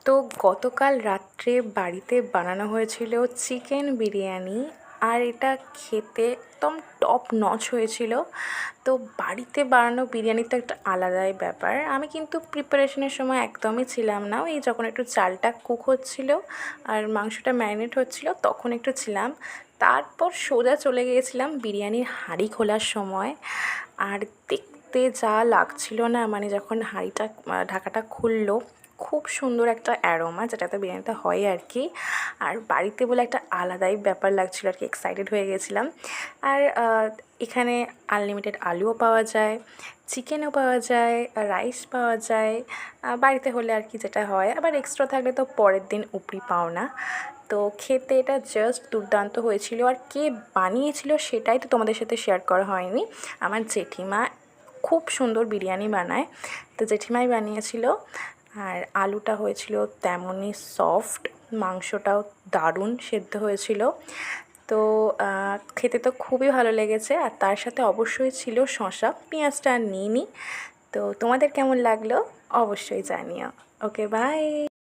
তো গতকাল রাত্রে বাড়িতে বানানো হয়েছিল চিকেন বিরিয়ানি। আর এটা খেতে একদম টপ নচ হয়েছিল। তো বাড়িতে বানানো বিরিয়ানি তো একটা আলাদাই ব্যাপার। আমি কিন্তু প্রিপারেশনের সময় একদমই ছিলাম না, ওই যখন একটু চালটা কুক হচ্ছিল আর মাংসটা ম্যারিনেট হচ্ছিল তখন একটু ছিলাম। তারপর সোজা চলে গিয়েছিলাম বিরিয়ানির হাঁড়ি খোলার সময়। আর দেখতে যা লাগছিল না, মানে যখন হাঁড়িটা ঢাকাটা খুললো, খুব সুন্দর একটা অ্যারোমা, যেটাতে বিরিয়ানিটা হয় আর কি। আর বাড়িতে বলে একটা আলাদাই ব্যাপার লাগছিল আর কি, এক্সাইটেড হয়ে গেছিলাম। আর এখানে আনলিমিটেড আলুও পাওয়া যায়, চিকেনও পাওয়া যায়, রাইস পাওয়া যায়। বাড়িতে হলে আর কি যেটা হয়, আবার এক্সট্রা থাকলে তো পরের দিন উপরি পাও না। তো খেতে এটা জাস্ট দুর্দান্ত হয়েছিল। আর কে বানিয়েছিল সেটাই তো তোমাদের সাথে শেয়ার করা হয়নি। আমার জেঠিমা খুব সুন্দর বিরিয়ানি বানায়, তো জেঠিমাই বানিয়েছিল। আর আলুটা হয়েছিল তেমনই সফট, মাংসটাও দারুণ সেদ্ধ হয়েছিল। তো খেতে তো খুবই ভালো লেগেছে। আর তার সাথে অবশ্যই ছিল শসা, পেঁয়াজটা আর নিইনি। তো তোমাদের কেমন লাগলো অবশ্যই জানিও। ওকে, বাই।